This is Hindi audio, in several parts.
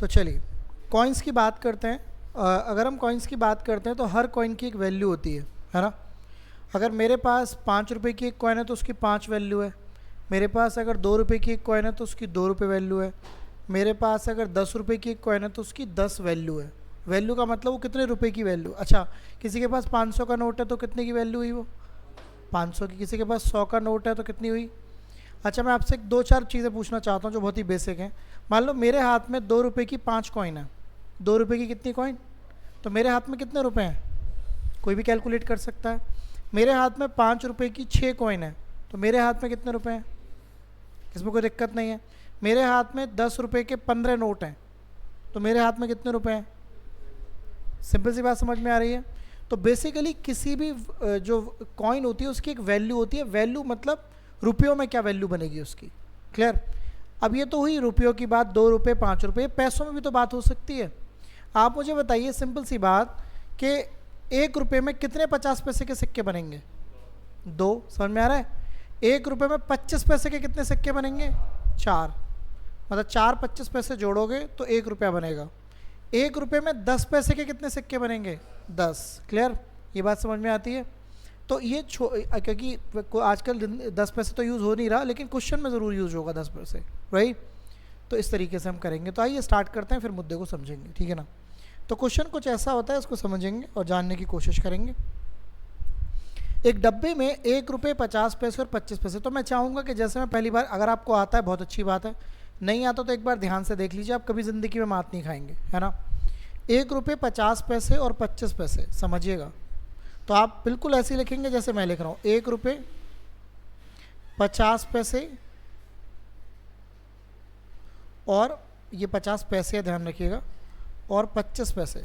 तो चलिए कॉइन्स की बात करते हैं। अगर हम कॉइन्स की बात करते हैं तो हर कॉइन की एक वैल्यू होती है ना। अगर मेरे पास 5 रुपये की एक कॉइन है तो उसकी 5 वैल्यू है। मेरे पास अगर 2 रुपये की एक कॉइन है तो उसकी 2 रुपये वैल्यू है। मेरे पास अगर 10 रुपये की एक कॉइन है तो उसकी 10 वैल्यू है। वैल्यू का मतलब वो कितने रुपए की वैल्यू। अच्छा, किसी के पास 500 का नोट है तो कितने की वैल्यू हुई वो 500 की। किसी के पास 100 का नोट है तो कितनी हुई। अच्छा, मैं आपसे 2-4 चीज़ें पूछना चाहता हूँ जो बहुत ही बेसिक हैं। मान लो मेरे हाथ में 2 रुपये की 5 कॉइन है। 2 रुपये की कितनी कॉइन, तो मेरे हाथ में कितने रुपए हैं, कोई भी कैलकुलेट कर सकता है। मेरे हाथ में 5 रुपये की 6 कॉइन है तो मेरे हाथ में कितने रुपए हैं, इसमें कोई दिक्कत नहीं है। मेरे हाथ में 10 रुपये के 15 नोट हैं तो मेरे हाथ में कितने रुपए हैं। सिंपल सी बात समझ में आ रही है। तो बेसिकली किसी भी जो कॉइन होती है उसकी एक वैल्यू होती है। वैल्यू मतलब रुपयों में क्या वैल्यू बनेगी उसकी। क्लियर। अब ये तो हुई रुपयों की बात, 2 रुपये 5 रुपये, पैसों में भी तो बात हो सकती है। आप मुझे बताइए सिंपल सी बात कि 1 रुपये में कितने 50 पैसे के सिक्के बनेंगे, 2। समझ में आ रहा है। 1 रुपये में 25 पैसे के कितने सिक्के बनेंगे, 4। मतलब 4 25 पैसे जोड़ोगे तो 1 रुपया बनेगा। 1 रुपये में 10 पैसे के कितने सिक्के बनेंगे, 10। क्लियर, ये बात समझ में आती है। तो ये क्योंकि आजकल 10 पैसे तो यूज़ हो नहीं रहा, लेकिन क्वेश्चन में ज़रूर यूज़ होगा 10 पैसे, राइट। तो इस तरीके से हम करेंगे। तो आइए स्टार्ट करते हैं, फिर मुद्दे को समझेंगे, ठीक है ना। तो क्वेश्चन कुछ ऐसा होता है, इसको समझेंगे और जानने की कोशिश करेंगे। एक डब्बे में 1 रुपये 50 पैसे और 25 पैसे। तो मैं चाहूँगा कि जैसे मैं पहली बार, अगर आपको आता है बहुत अच्छी बात है, नहीं आता तो एक बार ध्यान से देख लीजिए, आप कभी ज़िंदगी में मात नहीं खाएंगे, है ना। 1 रुपये 50 पैसे और 25 पैसे, समझिएगा। तो आप बिल्कुल ऐसे ही लिखेंगे जैसे मैं लिख रहा हूँ, 1 रुपये 50 पैसे और ये 50 पैसे, ध्यान रखिएगा, और 25 पैसे।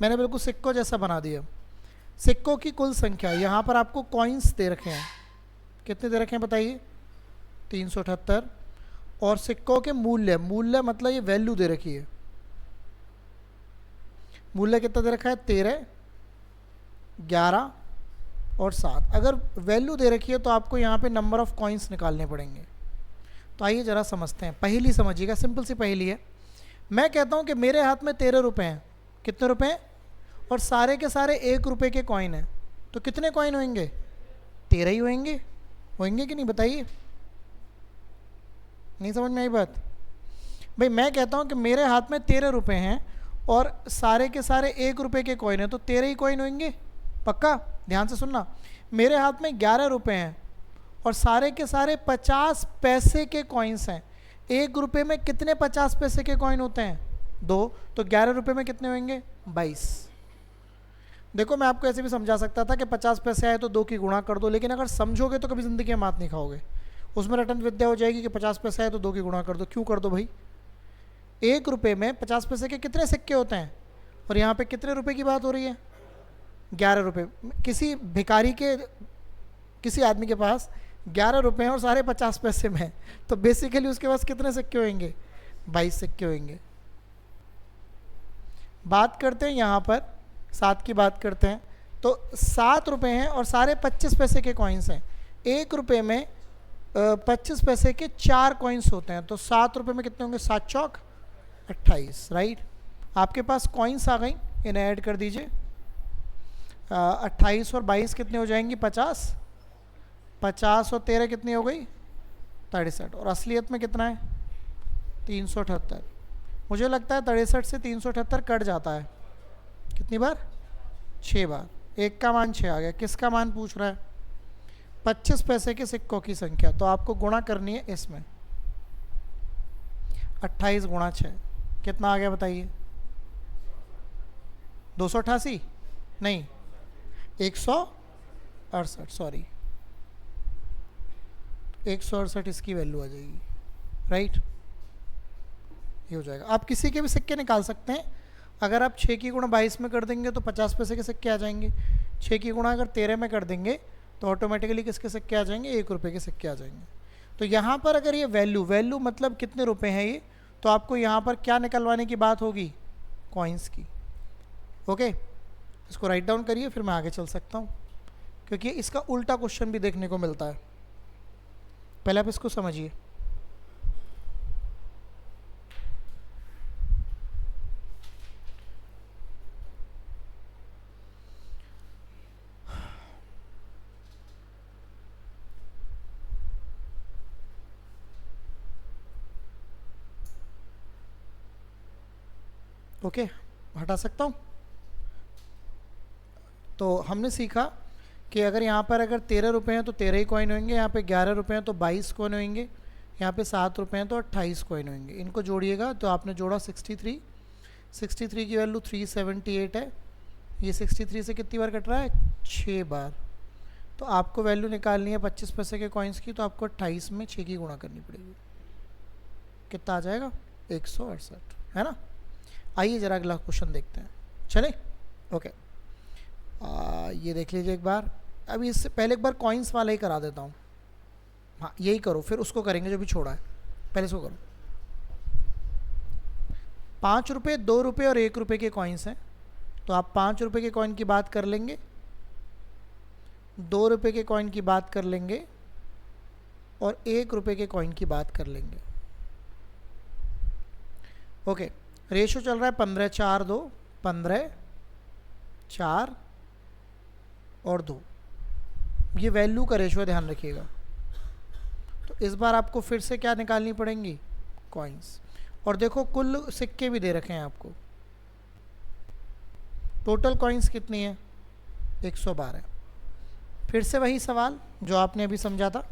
मैंने बिल्कुल सिक्कों जैसा बना दिया। सिक्कों की कुल संख्या, यहाँ पर आपको कॉइन्स दे रखे हैं, कितने दे रखे हैं बताइए, 378। और सिक्कों के मूल्य, मूल्य मतलब ये वैल्यू दे रखी है। मूल्य कितना दे रखा है, 13, 11 और 7। अगर वैल्यू दे रखी है तो आपको यहाँ पे नंबर ऑफ कॉइन्स निकालने पड़ेंगे। तो आइए ज़रा समझते हैं। पहेली समझिएगा, सिंपल सी पहेली है। मैं कहता हूँ कि मेरे हाथ में 13 रुपये हैं। कितने रुपए हैं, और सारे के सारे 1 रुपये के कॉइन हैं। तो कितने कॉइन होंगे, 13 ही होंगे कि नहीं, बताइए। नहीं समझ में आई बात। भाई मैं कहता हूँ कि मेरे हाथ में 13 रुपये हैं और सारे के सारे 1 रुपये के कॉइन हैं, तो 13 ही कॉइन होंगे, पक्का। ध्यान से सुनना, मेरे हाथ में 11 रुपये हैं और सारे के सारे 50 पैसे के कॉइन्स हैं। 1 रुपये में कितने 50 पैसे के कॉइन होते हैं, 2। तो 11 रुपये में कितने होंगे, 22। देखो मैं आपको ऐसे भी समझा सकता था कि 50 पैसे आए तो 2 की गुणा कर दो, लेकिन अगर समझोगे तो कभी ज़िंदगी में मात नहीं खाओगे। उसमें रटन विद्या हो जाएगी कि 50 पैसे आए तो 2 की गुणा कर दो। क्यों कर दो भाई, 1 रुपये में 50 पैसे के कितने सिक्के होते हैं, और यहाँ पे कितने रुपए की बात हो रही है, 11 रुपये। किसी भिखारी के, किसी आदमी के पास 11 रुपये हैं और सारे 50 पैसे में हैं, तो बेसिकली उसके पास कितने सिक्के होंगे, 22 सिक्के होंगे। बात करते हैं यहाँ पर 7 की बात करते हैं। तो 7 रुपये हैं और सारे 25 पैसे के कॉइन्स हैं। 1 रुपये में 25 पैसे के 4 कॉइन्स होते हैं, तो 7 रुपये में कितने होंगे, 7 चौक 28, राइट। आपके पास कॉइन्स आ गई, इन्हें ऐड कर दीजिए। 28 और 22 कितने हो जाएंगी, 50। 50 और 13 कितनी हो गई, 63। और असलियत में कितना है, 378। मुझे लगता है 63 से 378 कट जाता है, कितनी बार, 6 बार। 1 का मान 6 आ गया। किसका मान पूछ रहा है, 25 पैसे के सिक्कों की संख्या। तो आपको गुणा करनी है इसमें, 28 गुणा 6 कितना आ गया बताइए, 288 नहीं, 168, सॉरी 168 इसकी वैल्यू आ जाएगी, राइट। ये हो जाएगा। आप किसी के भी सिक्के निकाल सकते हैं। अगर आप 6 की गुणा 22 में कर देंगे तो 50 पैसे के सिक्के आ जाएंगे। 6 की गुणा अगर 13 में कर देंगे तो ऑटोमेटिकली किसके सिक्के आ जाएंगे, 1 रुपये के सिक्के आ जाएंगे। तो यहाँ पर अगर ये वैल्यू मतलब कितने रुपए हैं ये, तो आपको यहाँ पर क्या निकलवाने की बात होगी, कॉइन्स की। ओके, इसको राइट डाउन करिए, फिर मैं आगे चल सकता हूँ, क्योंकि इसका उल्टा क्वेश्चन भी देखने को मिलता है। पहले आप इसको समझिए। ओके, हटा सकता हूँ। तो हमने सीखा कि अगर यहाँ पर अगर 13 रुपये हैं तो 13 ही कॉइन होंगे, यहाँ पे 11 रुपये हैं तो 22 कॉइन होंगे, यहाँ पे 7 रुपये हैं तो 28 कॉइन होंगे। इनको जोड़िएगा तो आपने जोड़ा 63, 63 की वैल्यू 378 है। ये 63 से कितनी बार कट रहा है? 6 बार। तो आपको वैल्यू निकालनी है 25 पैसे के कॉइन्स की, तो आपको 28 में 6 की गुणा करनी पड़ेगी। कितना आ जाएगा? 168, है ना। आइए ज़रा अगला क्वेश्चन देखते हैं। चले, ओके। ये देख लीजिए एक बार। अभी इससे पहले एक बार कॉइन्स वाला ही करा देता हूँ। हाँ, यही करो, फिर उसको करेंगे जो भी छोड़ा है। पहले इसको करो। 5 रुपये, 2 रुपये और 1 रुपये के कॉइन्स हैं, तो आप 5 रुपये के कॉइन की बात कर लेंगे, 2 रुपये के कॉइन की बात कर लेंगे और 1 रुपये के कॉइन की बात कर लेंगे। ओके, रेशो चल रहा है 15-4-2, 15, 4 और 2। ये वैल्यू का रेशो है, ध्यान रखिएगा। तो इस बार आपको फिर से क्या निकालनी पड़ेंगी? कॉइन्स। और देखो कुल सिक्के भी दे रखे हैं आपको। टोटल कॉइन्स कितनी है? 112। फिर से वही सवाल जो आपने अभी समझा था,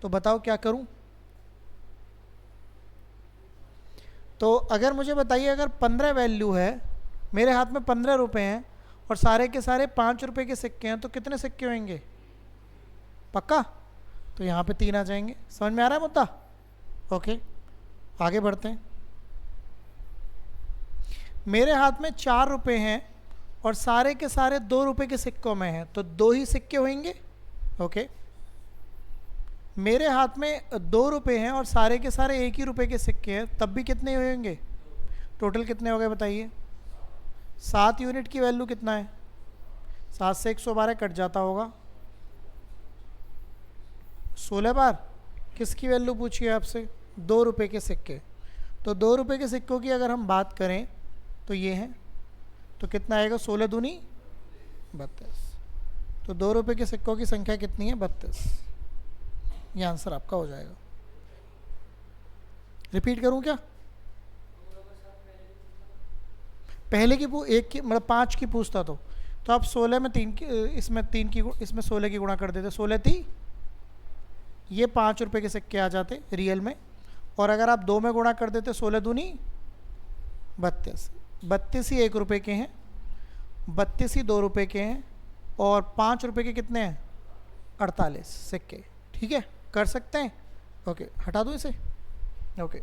तो बताओ क्या करूं? तो अगर मुझे बताइए, अगर 15 वैल्यू है, मेरे हाथ में 15 रुपये हैं और सारे के सारे 5 रुपये के सिक्के हैं, तो कितने सिक्के होंगे? पक्का? तो यहाँ पे 3 आ जाएंगे। समझ में आ रहा है मुद्दा? ओके, आगे बढ़ते हैं। मेरे हाथ में 4 रुपये हैं और सारे के सारे 2 रुपये के सिक्कों में हैं, तो 2 ही सिक्के होंगे। ओके, मेरे हाथ में 2 रुपये हैं और सारे के सारे 1 ही रुपये के सिक्के हैं, तब भी कितने होंगे? टोटल कितने हो गए बताइए? 7 यूनिट की वैल्यू कितना है? 7 से 112 कट जाता होगा 16 बार। किसकी वैल्यू पूछी है आपसे? 2 रुपये के सिक्के। तो 2 रुपये के सिक्कों की अगर हम बात करें तो ये हैं, तो कितना आएगा? 16 दूनी 32। तो 2 रुपये के सिक्कों की संख्या कितनी है? 32। ये आंसर आपका हो जाएगा। रिपीट करूं क्या? पहले की एक की मतलब 5 की पूछता तो आप 16 में 3 की, इसमें 3 की, इसमें 16 की गुणा कर देते। 16 थी, ये 5 रुपये के सिक्के आ जाते रियल में। और अगर आप 2 में गुणा कर देते, 16 दूनी 32। 32 ही 1 रुपये के हैं, 32 ही 2 रुपये के हैं, और 5 रुपये के कितने हैं? 48 सिक्के। ठीक है, कर सकते हैं। ओके, हटा दूँ इसे। ओके,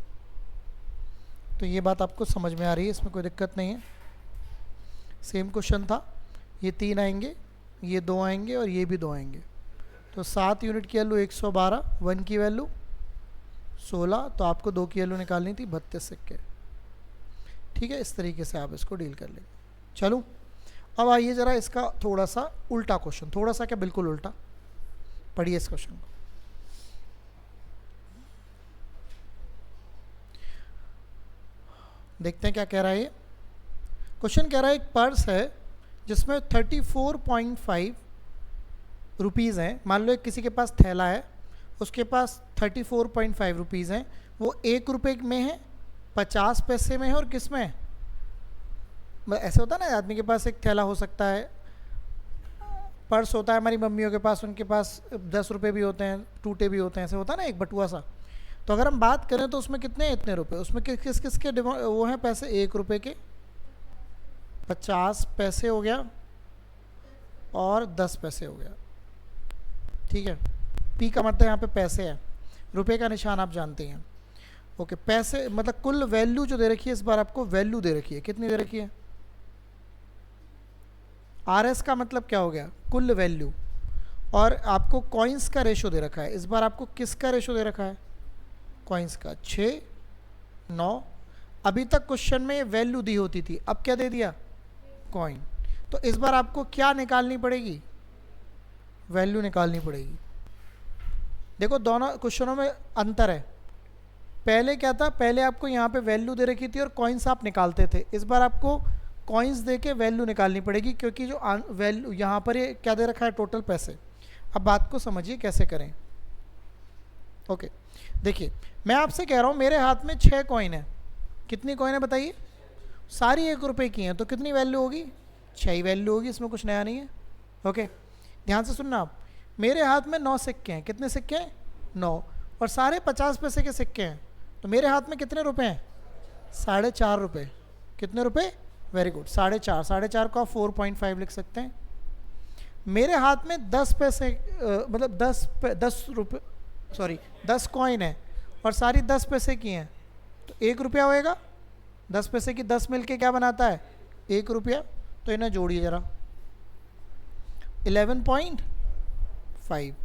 तो ये बात आपको समझ में आ रही है, इसमें कोई दिक्कत नहीं है। सेम क्वेश्चन था। ये 3 आएंगे, ये 2 आएंगे और ये भी 2 आएंगे। तो 7 यूनिट की वैल्यू 112, 1 की वैल्यू 16, तो आपको 2 की वैल्यू निकालनी थी 32 सिक्के। ठीक है, इस तरीके से आप इसको डील कर लेंगे। चलो, अब आइए ज़रा इसका थोड़ा सा उल्टा क्वेश्चन, थोड़ा सा क्या बिल्कुल उल्टा। पढ़िए इस क्वेश्चन को। देखते हैं क्या कह रहा है ये क्वेश्चन। कह रहा है एक पर्स है जिसमें 34.5 रुपीज़ हैं। मान लो किसी के पास थैला है, उसके पास 34.5 रुपीज़ हैं। वो 1 रुपये में है, 50 पैसे में है और किस में है? ऐसे होता है ना, आदमी के पास एक थैला हो सकता है, पर्स होता है हमारी मम्मियों के पास, उनके पास 10 रुपये भी होते हैं, टूटे भी होते हैं, ऐसे होता है ना एक बटुआ सा। तो अगर हम बात करें तो उसमें कितने हैं? इतने रुपए। उसमें किस किस के वो हैं पैसे? 1 रुपये के, 50 पैसे हो गया और 10 पैसे हो गया। ठीक है, पी का मतलब यहाँ पे पैसे है, रुपए का निशान आप जानते हैं। ओके, पैसे मतलब कुल वैल्यू जो दे रखी है, इस बार आपको वैल्यू दे रखी है। कितनी दे रखी है? RS का मतलब क्या हो गया? कुल वैल्यू। और आपको कॉइन्स का रेशो दे रखा है। इस बार आपको किसका रेशो दे रखा है? कॉइन्स का। 6, 9। अभी तक क्वेश्चन में वैल्यू दी होती थी, अब क्या दे दिया? कॉइन। तो इस बार आपको क्या निकालनी पड़ेगी? वैल्यू निकालनी पड़ेगी। देखो दोनों क्वेश्चनों में अंतर है। पहले क्या था? पहले आपको यहाँ पे वैल्यू दे रखी थी और कॉइन्स आप निकालते थे। इस बार आपको कॉइन्स दे के वैल्यू निकालनी पड़ेगी, क्योंकि जो वैल्यू यहाँ पर ये क्या दे रखा है? टोटल पैसे। अब बात को समझिए कैसे करें। ओके, देखिए मैं आपसे कह रहा हूँ मेरे हाथ में 6 कॉइन है। कितनी कॉइन है बताइए? सारी 1 रुपये की हैं तो कितनी वैल्यू होगी? 6 ही वैल्यू होगी, इसमें कुछ नया नहीं है। ओके, ध्यान से सुनना आप। मेरे हाथ में 9 सिक्के हैं। कितने सिक्के हैं? 9। और सारे 50 पैसे के सिक्के हैं, तो मेरे हाथ में कितने रुपए हैं? 4.5 रुपये। कितने रुपए? Very good, 4.5। 4.5 को आप 4.5 लिख सकते हैं। मेरे हाथ में 10 पैसे मतलब 10 रुपये, सॉरी 10 कॉइन है और सारी 10 पैसे की हैं, तो 1 रुपया होएगा। 10 पैसे की 10 मिलके क्या बनाता है? 1 रुपया। तो इन्हें जोड़िए ज़रा, 11.5।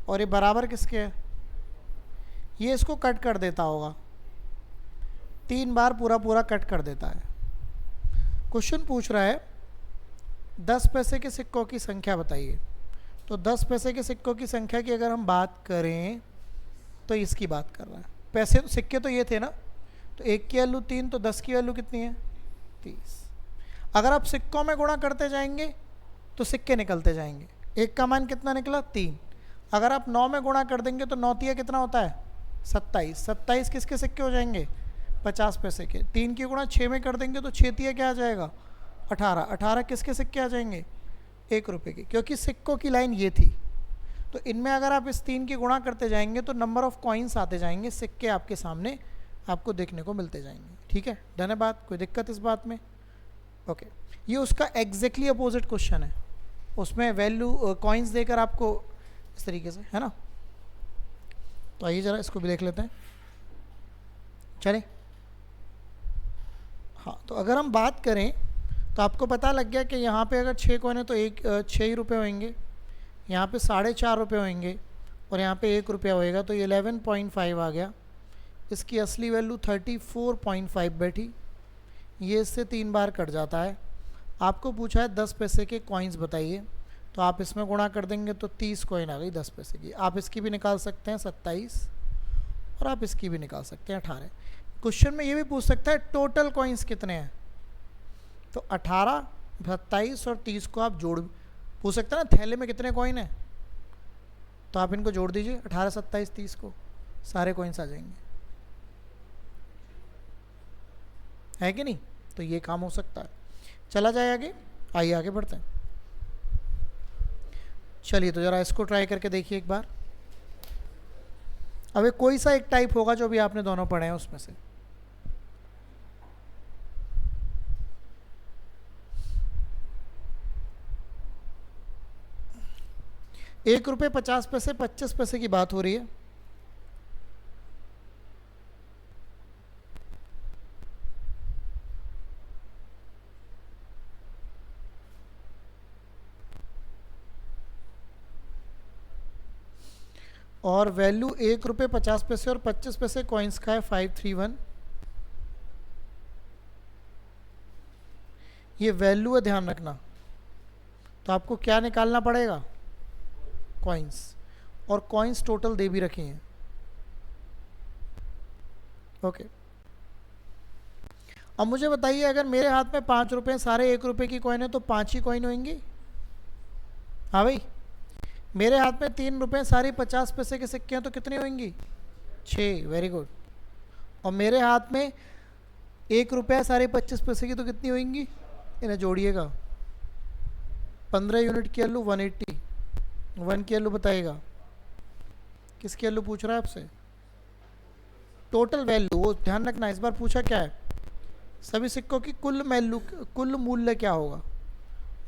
और ये बराबर किसके है? ये इसको कट कर देता होगा, 3 बार पूरा पूरा कट कर देता है। क्वेश्चन पूछ रहा है 10 पैसे के सिक्कों की संख्या बताइए। तो 10 पैसे के सिक्कों की संख्या की अगर हम बात करें तो इसकी बात कर रहा है। पैसे तो सिक्के तो ये थे ना, तो 1 की वैल्यू 3, तो 10 की वैल्यू कितनी है? 30। अगर आप सिक्कों में गुणा करते जाएंगे तो सिक्के निकलते जाएंगे। 1 का मान कितना निकला? 3। अगर आप 9 में गुणा कर देंगे तो 9 तिया कितना होता है? 27। 27 किसके सिक्के हो जाएंगे? 50 पैसे के। 3 की गुणा 6 में कर देंगे तो 6 तिया क्या आ जाएगा? 18। 18 किसके सिक्के आ जाएंगे? 1 रुपये की, क्योंकि सिक्कों की लाइन ये थी। तो इनमें अगर आप इस 3 की गुणा करते जाएंगे तो नंबर ऑफ कॉइन्स आते जाएंगे, सिक्के आपके सामने आपको देखने को मिलते जाएंगे। ठीक है, डन है बात? कोई दिक्कत इस बात में? ओके, ये उसका एग्जैक्टली अपोजिट क्वेश्चन है। उसमें वैल्यू कॉइन्स देकर आपको इस तरीके से, है ना। तो आइए ज़रा इसको भी देख लेते हैं, चलें। हाँ, तो अगर हम बात करें तो आपको पता लग गया कि यहाँ पे अगर 6 कॉइन है तो 6 ही रुपये होंगे, यहाँ पे 4.5 रुपये होंगे और यहाँ पे 1 रुपया होएगा, तो ये 11.5 आ गया। इसकी असली वैल्यू 34.5 बैठी। ये इससे 3 बार कट जाता है। आपको पूछा है 10 पैसे के कॉइन्स बताइए, तो आप इसमें गुणा कर देंगे तो 30 कॉइन आ गई 10 पैसे की। आप इसकी भी निकाल सकते हैं 27 और आप इसकी भी निकाल सकते हैं 18। क्वेश्चन में ये भी पूछ सकता है टोटल कॉइन्स कितने हैं, तो 18, 27 और 30 को आप जोड़ पूछ सकते हैं ना, थैले में कितने कॉइन हैं, तो आप इनको जोड़ दीजिए 18, 27, 30 को, सारे कॉइन्स आ जाएंगे, है कि नहीं। तो ये काम हो सकता है। चला जाए आगे, आइए आगे बढ़ते हैं। चलिए तो ज़रा इसको ट्राई करके देखिए एक बार। अब कोई सा एक टाइप होगा जो भी आपने दोनों पढ़े हैं उसमें से। ₹1.50 25 पैसे की बात हो रही है। और वैल्यू ₹1.50 और 25 पैसे कॉइन्स का है 531। ये वैल्यू है, ध्यान रखना। तो आपको क्या निकालना पड़ेगा? कॉइन्स। और कॉइन्स टोटल दे भी रखे हैं। ओके, अब मुझे बताइए अगर मेरे हाथ में 5 रुपये, सारे 1 रुपये की कॉइन है तो 5 ही कॉइन होंगी। हाँ भाई, मेरे हाथ में 3 रुपये, सारी 50 पैसे के सिक्के हैं तो कितनी होंगी? 6। Very good. और मेरे हाथ में 1 रुपया, सारे 25 पैसे की, तो कितनी होंगी? इन्हें जोड़िएगा, 15 यूनिट की वैल्यू 180। 1 की वैल्यू बताइएगा, किसकी वैल्यू पूछ रहा है आपसे? Total value. वो ध्यान रखना, इस बार पूछा क्या है? सभी सिक्कों की कुल वैल्यू, कुल मूल्य क्या होगा।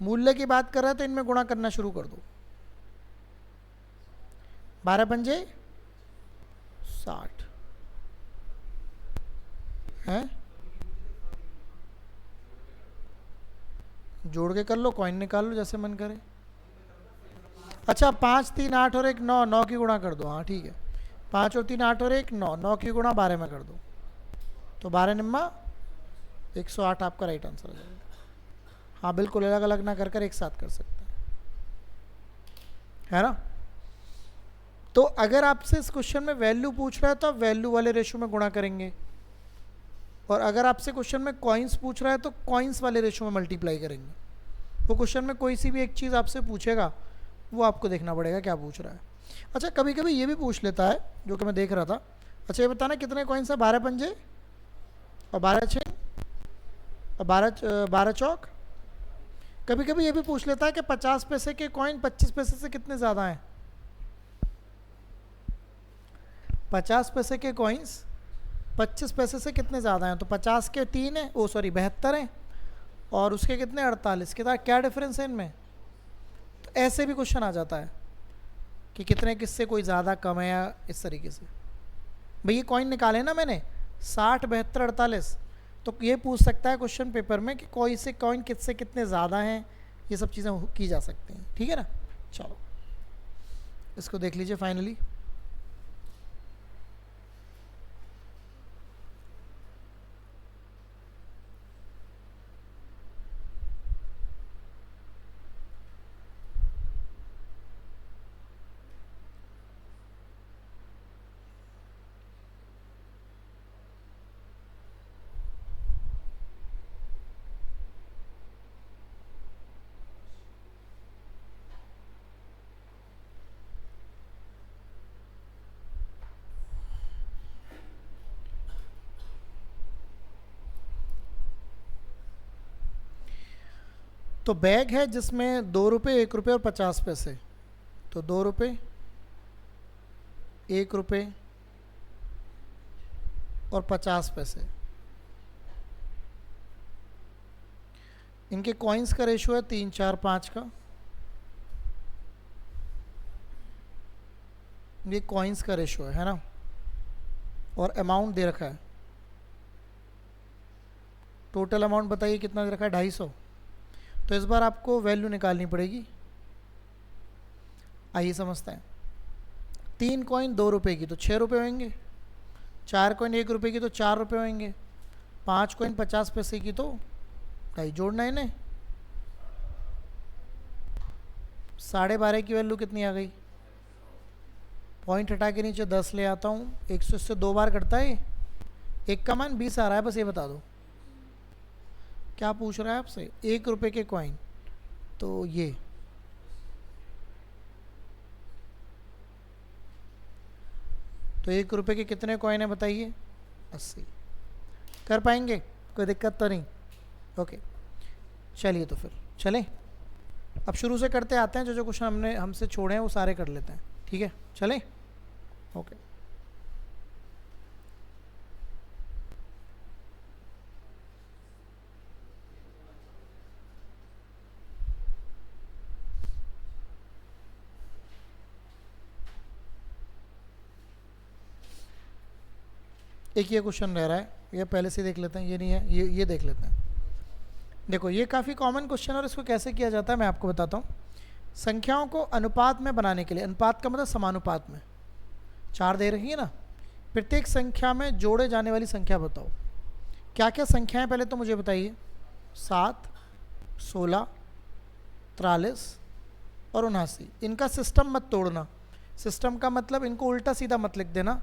मूल्य की बात कर रहा है तो इनमें गुणा करना शुरू कर दो। 12 पंजे 60 है, जोड़ के कर लो, कॉइन निकाल लो जैसे मन करे। अच्छा, 5, 3, 8 और 1 9, 9 की गुणा कर दो। हाँ ठीक है, 5 और 3 8 और 1 9, 9 की गुणा 12 में कर दो, तो 12 निम्मा 108 आपका राइट आंसर हो जाएगा। हाँ बिल्कुल, अलग अलग ना कर कर एक साथ कर सकते हैं, है ना। तो अगर आपसे इस क्वेश्चन में वैल्यू पूछ रहा है तो आप वैल्यू वाले रेशो में गुणा करेंगे, और अगर आपसे क्वेश्चन में कॉइन्स पूछ रहा है तो कॉइन्स वाले रेशो में मल्टीप्लाई करेंगे। वो क्वेश्चन में कोई सी भी एक चीज़ आपसे पूछेगा, वो आपको देखना पड़ेगा क्या पूछ रहा है। अच्छा, कभी कभी ये भी पूछ लेता है, जो कि मैं देख रहा था। अच्छा, ये बताना कितने कॉइन्स है? 12 पंजे और 12 6 12 12 चौक। कभी कभी ये भी पूछ लेता है कि 50 पैसे के कॉइन 25 पैसे से कितने ज़्यादा हैं। 50 पैसे के कॉइन्स 25 पैसे से कितने ज़्यादा हैं, तो 50 के 3 हैं, ओ सॉरी 72 हैं, और उसके कितने 48 के, क्या डिफरेंस है इनमें। तो ऐसे भी क्वेश्चन आ जाता है कि कितने किससे कोई ज़्यादा कम है या इस तरीके से। भाई ये कॉइन निकाले ना मैंने 60 72 48, तो ये पूछ सकता है क्वेश्चन पेपर में कि कोई से कॉइन किससे कितने ज़्यादा हैं, ये सब चीज़ें की जा सकती हैं। ठीक है ना, चलो इसको देख लीजिए फाइनली। तो बैग है जिसमें 2 रुपये 1 रुपये और 50 पैसे, तो 2 रुपये 1 रुपये और 50 पैसे, इनके कॉइन्स का रेशियो है 3 4 5 का। ये कॉइन्स का रेशियो है ना, और अमाउंट दे रखा है। टोटल अमाउंट बताइए कितना दे रखा है, 250। तो इस बार आपको वैल्यू निकालनी पड़ेगी। आइए समझते हैं। 3 कॉइन 2 रुपये की तो 6 रुपये होंगे, 4 कॉइन 1 रुपये की तो 4 रुपये होंगे, 5 कॉइन 50 पैसे की तो 2.5 जोड़ना है इन्हें। 12.5 की वैल्यू कितनी आ गई, पॉइंट हटा के नीचे 10 ले आता हूँ, 100 से 2 बार कटता है, 1 का मान 20 आ रहा है, बस ये बता दो क्या पूछ रहा है आपसे। 1 रुपये के कॉइन, तो ये तो 1 रुपये के कितने कॉइन है बताइए, 80। कर पाएंगे, कोई दिक्कत तो नहीं। ओके चलिए तो फिर चलें, अब शुरू से करते आते हैं, जो क्वेश्चन हमसे छोड़े हैं वो सारे कर लेते हैं। ठीक है चलें, ओके। एक ये क्वेश्चन रह रहा है, ये पहले से देख लेते हैं, ये नहीं है, ये देख लेते हैं। देखो ये काफ़ी कॉमन क्वेश्चन है, और इसको कैसे किया जाता है मैं आपको बताता हूँ। संख्याओं को अनुपात में बनाने के लिए, अनुपात का मतलब समानुपात में, 4 दे रही है ना, प्रत्येक संख्या में जोड़े जाने वाली संख्या बताओ। क्या क्या संख्याएं पहले तो मुझे बताइए। 7 16 43 और 79। इनका सिस्टम मत तोड़ना, सिस्टम का मतलब इनको उल्टा सीधा मत लिख देना।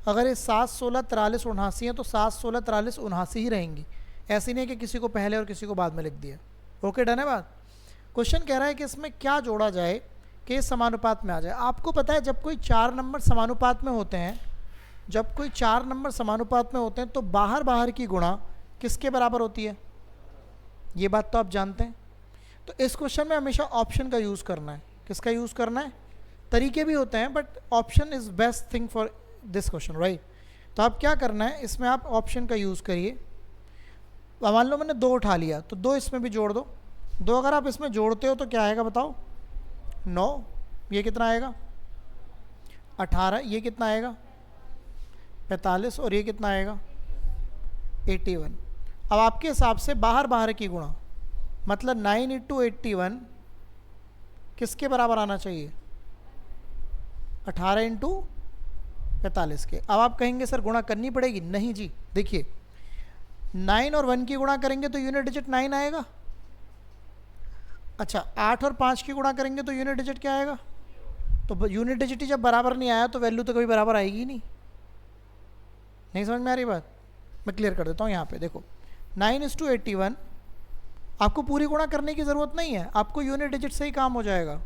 अगर ये 7 16 43 79 है तो 7 16 43 79 ही रहेंगी, ऐसी नहीं कि किसी को पहले और किसी को बाद में लिख दिया। ओके डन है बात। क्वेश्चन कह रहा है कि इसमें क्या जोड़ा जाए कि ये समानुपात में आ जाए। आपको पता है जब कोई 4 नंबर समानुपात में होते हैं, जब कोई 4 नंबर समानुपात में होते हैं तो बाहर बाहर की गुणा किसके बराबर होती है, ये बात तो आप जानते हैं। तो इस क्वेश्चन में हमेशा ऑप्शन का यूज़ करना है। किसका यूज़ करना है, तरीके भी होते हैं but option is best thing for this question right. तो आप क्या करना है, इसमें आप ऑप्शन का यूज़ करिए। मान लो मैंने 2 उठा लिया तो 2 इसमें भी जोड़ दो। 2 अगर आप इसमें जोड़ते हो तो क्या आएगा बताओ, 9। ये कितना आएगा 18। ये कितना आएगा 45। और ये कितना आएगा 81। अब आपके हिसाब से बाहर बाहर की गुणा मतलब 9 × 81 किसके बराबर आना चाहिए, 18 × 45 के। अब आप कहेंगे सर गुणा करनी पड़ेगी, नहीं जी। देखिए 9 और 1 की गुणा करेंगे तो यूनिट डिजिट 9 आएगा। अच्छा 8 और 5 की गुणा करेंगे तो यूनिट डिजिट क्या आएगा। तो यूनिट डिजिट ही जब बराबर नहीं आया तो वैल्यू तो कभी बराबर आएगी ही नहीं। नहीं समझ में आ रही बात, मैं क्लियर कर देता हूँ। यहाँ पे देखो 9:81 आपको पूरी गुणा करने की ज़रूरत नहीं है, आपको यूनिट डिजिट से ही काम हो जाएगा।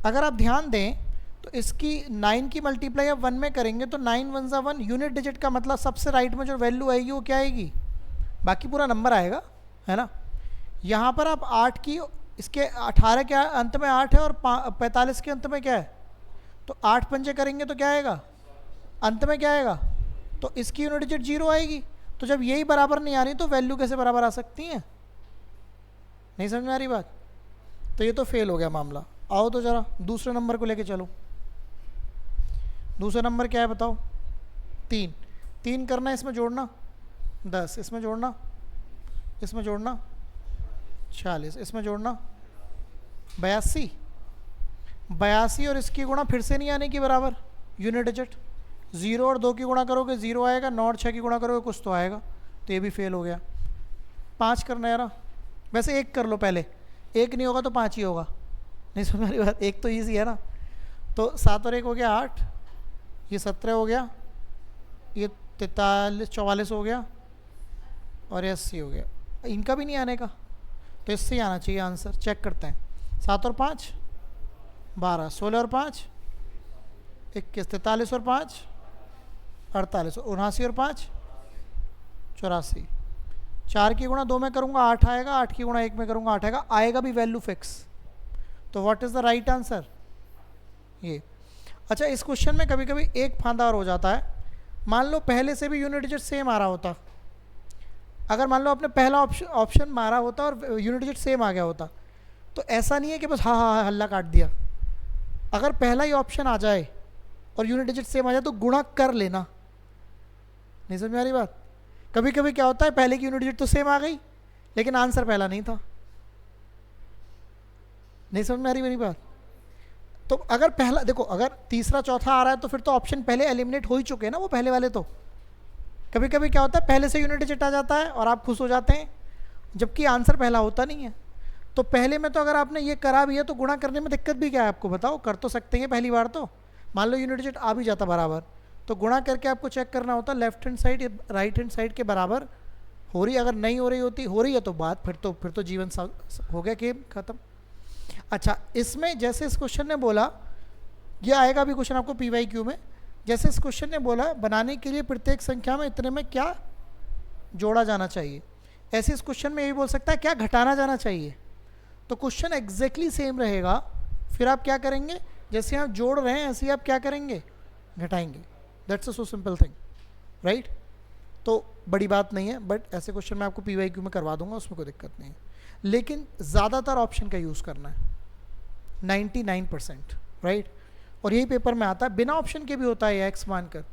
अगर आप ध्यान दें तो इसकी 9 की मल्टीप्लाई अब 1 में करेंगे तो 9 1 1। यूनिट डिजिट का मतलब सबसे राइट में जो वैल्यू आएगी वो क्या आएगी बाकी पूरा नंबर आएगा, है ना। यहाँ पर आप 8 की, इसके 18 के अंत में 8 है और 45 के अंत में क्या है, तो 8 पंजे करेंगे तो क्या आएगा, अंत में क्या आएगा, तो इसकी यूनिट डिजिट 0 आएगी। तो जब यही बराबर नहीं आ रही तो वैल्यू कैसे बराबर आ सकती है, नहीं समझ में आ रही बात। तो ये तो फेल हो गया मामला। आओ तो ज़रा दूसरे नंबर को लेके चलो। दूसरा नंबर क्या है बताओ, 3। 3 करना है, इसमें जोड़ना 10, इसमें जोड़ना, इसमें जोड़ना 40, इसमें जोड़ना 82। 82 और इसकी गुणा फिर से नहीं आने की बराबर, यूनिट डिजिट 0 और 2 की गुणा करोगे 0 आएगा, 9 और 6 की गुणा करोगे कुछ तो आएगा, तो ये भी फेल हो गया। 5 करना है यार, वैसे 1 कर लो पहले, 1 नहीं होगा तो 5 ही होगा, नहीं समझ मेरी बात, 1 तो ईजी है ना। तो 7 और 1 हो गया 8, ये 17 हो गया, ये 43 44 हो गया और ये 80 हो गया। इनका भी नहीं आने का, तो इससे ही आना चाहिए आंसर। चेक करते हैं, 7 और 5 12, 16 और 5 21, 43 और 5 48, 79 और 5 84। 4 की गुणा 2 में करूँगा 8 आएगा, 8 की गुणा 1 में करूँगा 8 आएगा, आएगा भी वैल्यू फिक्स। तो what is the right answer, ये। अच्छा, इस क्वेश्चन में कभी कभी एक फांदा और हो जाता है। मान लो पहले से भी यूनिट डिजिट सेम आ रहा होता, अगर मान लो आपने पहला ऑप्शन मारा होता और यूनिट डिजिट सेम आ गया होता, तो ऐसा नहीं है कि बस हाँ हाँ हल्ला काट दिया। अगर पहला ही ऑप्शन आ जाए और यूनिट डिजिट सेम आ जाए तो गुणा कर लेना, नहीं समझ में आ रही बात। कभी कभी क्या होता है, पहले की यूनिट डिजिट तो सेम आ गई लेकिन आंसर पहला नहीं था, नहीं समझ में आ रही मेरी बात। तो अगर पहला देखो, अगर तीसरा चौथा आ रहा है तो फिर तो ऑप्शन पहले एलिमिनेट हो ही चुके हैं ना वो पहले वाले। तो कभी कभी क्या होता है, पहले से यूनिट डिजिट आ जाता है और आप खुश हो जाते हैं, जबकि आंसर पहला होता नहीं है। तो पहले में तो अगर आपने ये करा भी है तो गुणा करने में दिक्कत भी क्या है आपको बताओ, कर तो सकते हैं पहली बार। तो मान लो यूनिट डिजिट आ भी जाता बराबर, तो गुणा करके आपको चेक करना होता left hand side right hand side के बराबर हो रही। अगर नहीं हो रही होती, हो रही है तो बात फिर तो जीवन हो गया, गेम खत्म। अच्छा, इसमें जैसे इस क्वेश्चन ने बोला, ये आएगा भी क्वेश्चन आपको PYQ में, जैसे इस क्वेश्चन ने बोला बनाने के लिए प्रत्येक संख्या में इतने में क्या जोड़ा जाना चाहिए, ऐसे इस क्वेश्चन में ये भी बोल सकता है क्या घटाना जाना चाहिए। तो क्वेश्चन एग्जैक्टली सेम रहेगा, फिर आप क्या करेंगे, जैसे आप जोड़ रहे हैं ऐसे ही आप क्या करेंगे, घटाएंगे। That's a so simple thing, right. तो बड़ी बात नहीं है, बट ऐसे क्वेश्चन मैं आपको PYQ में करवा दूंगा, उसमें कोई दिक्कत नहीं है। लेकिन ज़्यादातर ऑप्शन का यूज़ करना है, 99%, राइट। और यही पेपर में आता है, बिना ऑप्शन के भी होता है एक्स मानकर,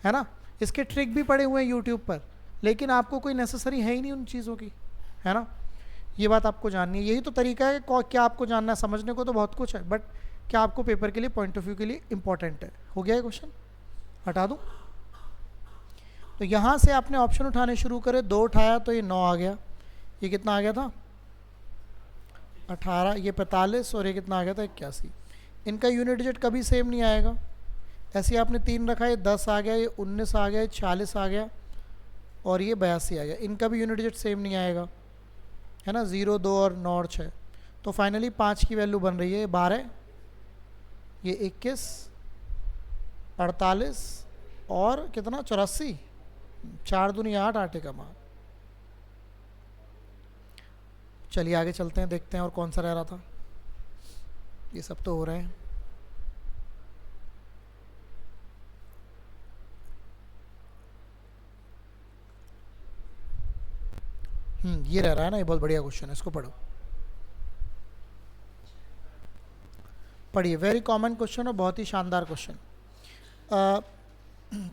है ना। इसके ट्रिक भी पड़े हुए हैं यूट्यूब पर, लेकिन आपको कोई नेसेसरी है ही नहीं उन चीज़ों की, है ना। ये बात आपको जाननी है, यही तो तरीका है कि क्या आपको जानना है। समझने को तो बहुत कुछ है, बट क्या आपको पेपर के लिए पॉइंट ऑफ व्यू के लिए इंपॉर्टेंट है। हो गया ये क्वेश्चन, हटा दूँ। तो यहाँ से आपने ऑप्शन उठाने शुरू करे, 2 उठाया तो ये 9 आ गया, ये कितना आ गया था 18, ये 45 और ये कितना आ गया था 81। इनका यूनिट डिजिट कभी सेम नहीं आएगा। ऐसे आपने 3 रखा, ये 10 आ गया, ये 19 आ गया, ये 40 आ गया और ये 82 आ गया। इनका भी यूनिट डिजिट सेम नहीं आएगा, है ना। 0, 2 और 9 और 6। तो फाइनली 5 की वैल्यू बन रही है 12, ये 21, 48 और कितना 84, 4 दूनी 8, 8 का मान। चलिए आगे चलते हैं, देखते हैं और कौन सा रह रहा था। ये सब तो हो रहे हैं। ये रह रहा है ना, ये बहुत बढ़िया क्वेश्चन है, इसको पढ़ो, पढ़िए। वेरी कॉमन क्वेश्चन और बहुत ही शानदार क्वेश्चन।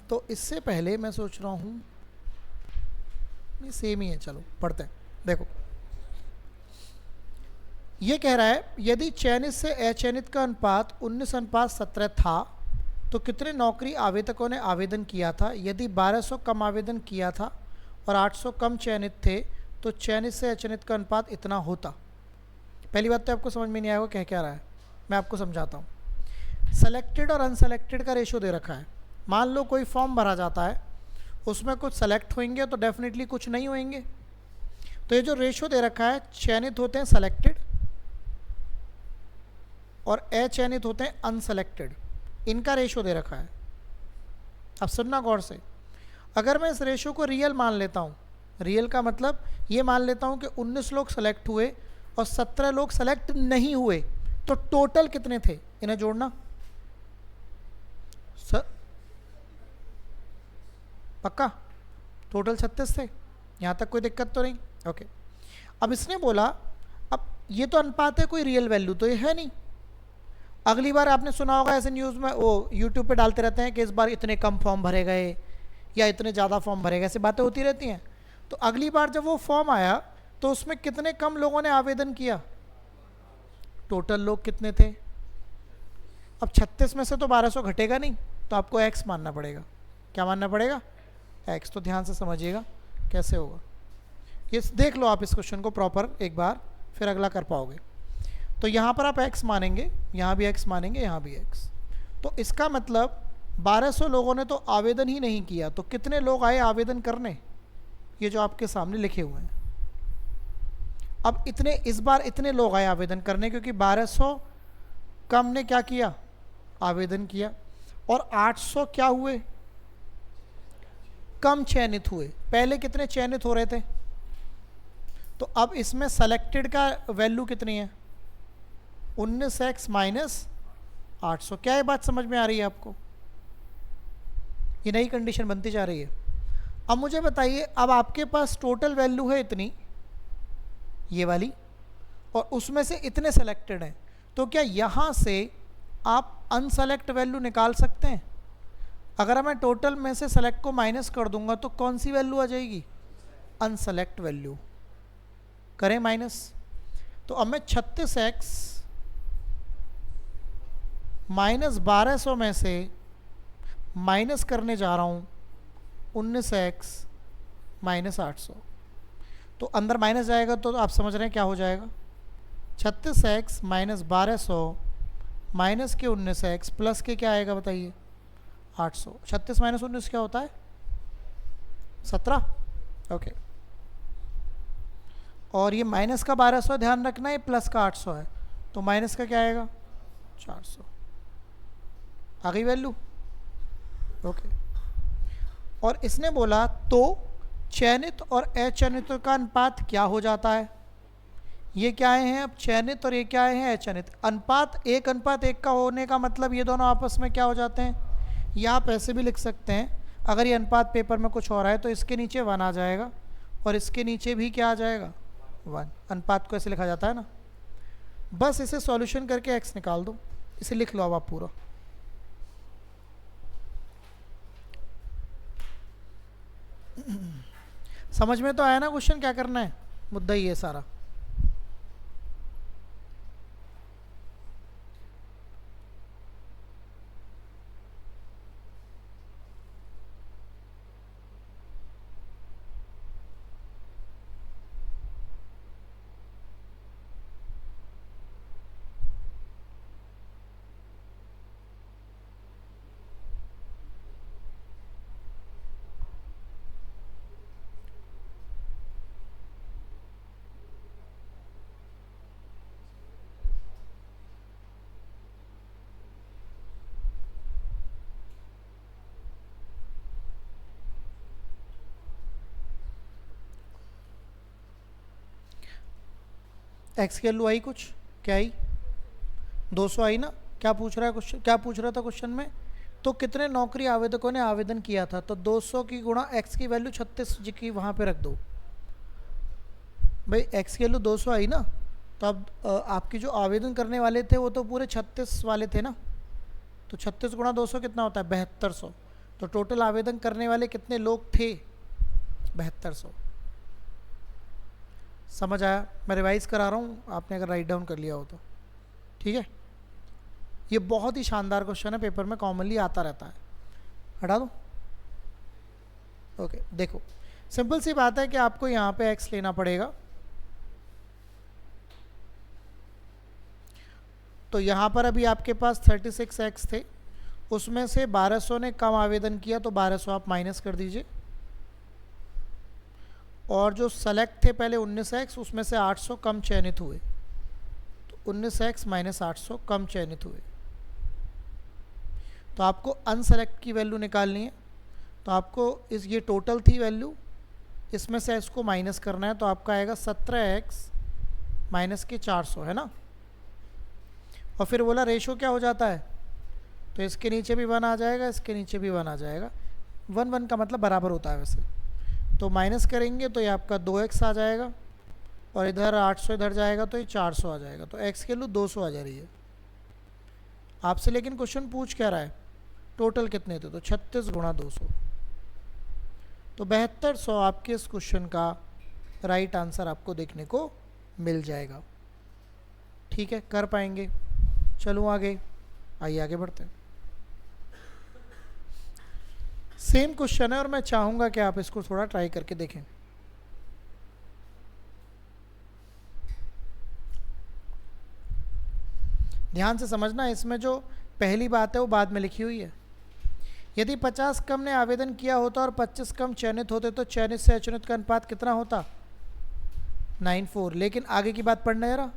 तो इससे पहले मैं सोच रहा हूँ, नहीं सेम ही है, चलो पढ़ते हैं। देखो ये कह रहा है यदि चयनित से अचयनित का अनुपात 19:17 था तो कितने नौकरी आवेदकों ने आवेदन किया था। यदि 1200 कम आवेदन किया था और 800 कम चयनित थे तो चयनित से अचयनित का अनुपात इतना होता। पहली बात तो आपको समझ में नहीं आएगा कह क्या रहा है, मैं आपको समझाता हूँ। सेलेक्टेड और अनसेलेक्टेड का रेशो दे रखा है। मान लो कोई फॉर्म भरा जाता है, उसमें कुछ सेलेक्ट होंगे तो डेफिनेटली कुछ नहीं होंगे। तो ये जो रेशो दे रखा है, चयनित होते हैं सेलेक्टेड और अचयनित होते हैं अनसेलेक्टेड, इनका रेशो दे रखा है। अब सुनना गौर से, अगर मैं इस रेशो को रियल मान लेता हूँ, रियल का मतलब ये मान लेता हूँ कि 19 लोग सेलेक्ट हुए और 17 लोग सेलेक्ट नहीं हुए, तो टोटल कितने थे, इन्हें जोड़ना पक्का, टोटल 36 थे। यहाँ तक कोई दिक्कत तो नहीं? ओके। अब इसने बोला, अब ये तो अनुपात है, कोई रियल वैल्यू तो ये है नहीं। अगली बार आपने सुना होगा ऐसे न्यूज़ में, वो यूट्यूब पे डालते रहते हैं कि इस बार इतने कम फॉर्म भरे गए या इतने ज़्यादा फॉर्म भरे गए, ऐसी बातें होती रहती हैं। तो अगली बार जब वो फॉर्म आया तो उसमें कितने कम लोगों ने आवेदन किया, टोटल लोग कितने थे? अब 36 में से तो 1200 घटेगा नहीं, तो आपको एक्स मानना पड़ेगा। क्या मानना पड़ेगा? एक्स। तो ध्यान से समझिएगा कैसे होगा ये, देख लो आप इस क्वेश्चन को प्रॉपर एक बार, फिर अगला कर पाओगे। तो यहाँ पर आप x मानेंगे, यहाँ भी x मानेंगे, यहाँ भी x। तो इसका मतलब 1200 लोगों ने तो आवेदन ही नहीं किया, तो कितने लोग आए आवेदन करने? ये जो आपके सामने लिखे हुए हैं। अब इतने, इस बार इतने लोग आए आवेदन करने क्योंकि 1200 कम ने क्या किया, आवेदन किया, और 800 क्या हुए, कम चयनित हुए। पहले कितने चयनित हो रहे थे? तो अब इसमें सेलेक्टेड का वैल्यू कितनी है, 19x माइनस 800। क्या ये बात समझ में आ रही है आपको? ये नई कंडीशन बनती जा रही है। अब मुझे बताइए, अब आपके पास टोटल वैल्यू है इतनी, ये वाली, और उसमें से इतने सेलेक्टेड हैं, तो क्या यहाँ से आप अनसेलेक्ट वैल्यू निकाल सकते हैं? अगर मैं टोटल में से सेलेक्ट को माइनस कर दूंगा तो कौन सी वैल्यू आ जाएगी, अनसेलेक्ट वैल्यू। करें माइनस, तो अब मैं 36x माइनस 1200 में से माइनस करने जा रहा हूँ 19x माइनस 800। तो अंदर माइनस जाएगा तो आप समझ रहे हैं क्या हो जाएगा, 36x माइनस 1200 माइनस के 19x प्लस के क्या आएगा बताइए, 800। 36 माइनस 19 क्या होता है, 17। ओके। और ये माइनस का 1200 ध्यान रखना, ये प्लस का 800 है, तो माइनस का क्या आएगा, 400। आ गई वैल्यू? ओके। और इसने बोला तो चयनित और अचयनित का अनुपात क्या हो जाता है? ये क्या आए हैं अब, चयनित, और ये क्या आए हैं अचयनित। अनुपात 1:1 का होने का मतलब ये दोनों आपस में क्या हो जाते हैं, या आप ऐसे भी लिख सकते हैं, अगर ये अनुपात पेपर में कुछ हो रहा है तो इसके नीचे 1 आ जाएगा और इसके नीचे भी क्या आ जाएगा, 1। अनुपात को ऐसे लिखा जाता है ना। बस इसे सॉल्यूशन करके x निकाल दो, इसे लिख लो अब आप पूरा। समझ में तो आया ना क्वेश्चन, क्या करना है, मुद्दा ही है सारा। एक्स की वैल्यू आई, कुछ क्या आई, 200 आई ना। क्या पूछ रहा है क्वेश्चन, क्या पूछ रहा था क्वेश्चन में, तो कितने नौकरी आवेदकों ने आवेदन किया था, तो 200 की गुणा एक्स की वैल्यू 36 जी की वहाँ पे रख दो। भाई एक्स की वैल्यू 200 आई ना, तो अब आपके जो आवेदन करने वाले थे वो तो पूरे 36 वाले थे ना, तो 36 गुणा 200 कितना होता है, 7200। तो टोटल आवेदन करने वाले कितने लोग थे, 7200। समझ आया? मैं रिवाइज करा रहा हूँ, आपने अगर राइट डाउन कर लिया हो तो ठीक है। ये बहुत ही शानदार क्वेश्चन है, पेपर में कॉमनली आता रहता है। हटा दो। ओके, देखो सिंपल सी बात है कि आपको यहाँ पे x लेना पड़ेगा। तो यहाँ पर अभी आपके पास 36x थे, उसमें से 1200 ने कम आवेदन किया, तो 1200 आप माइनस कर दीजिए। और जो सेलेक्ट थे पहले 19x, उसमें से 800 कम चयनित हुए, तो 19x माइनस 800 कम चयनित हुए। तो आपको अनसेलेक्ट की वैल्यू निकालनी है, तो आपको इस, ये टोटल थी वैल्यू, इसमें से x को माइनस करना है, तो आपका आएगा 17x माइनस के 400, है ना। और फिर बोला रेशो क्या हो जाता है, तो इसके नीचे भी 1 आ जाएगा, इसके नीचे भी 1 आ जाएगा। 1 1 का मतलब बराबर होता है वैसे। तो माइनस करेंगे तो ये आपका 2x आ जाएगा, और इधर 800 इधर जाएगा तो ये 400 आ जाएगा। तो x की वैल्यू 200 आ जा रही है आपसे। लेकिन क्वेश्चन पूछ क्या रहा है, टोटल कितने थे, तो 36 गुणा 200। तो 7200 आपके इस क्वेश्चन का राइट आंसर आपको देखने को मिल जाएगा। ठीक है, कर पाएंगे। चलो आगे, आइए आगे बढ़ते हैं। सेम क्वेश्चन है और मैं चाहूंगा कि आप इसको थोड़ा ट्राई करके देखें। ध्यान से समझना, इसमें जो पहली बात है वो बाद में लिखी हुई है। यदि 50 कम ने आवेदन किया होता और 25 कम चयनित होते तो चयनित से अचयनित का अनुपात कितना होता, 9:4। लेकिन आगे की बात पढ़ना जरा,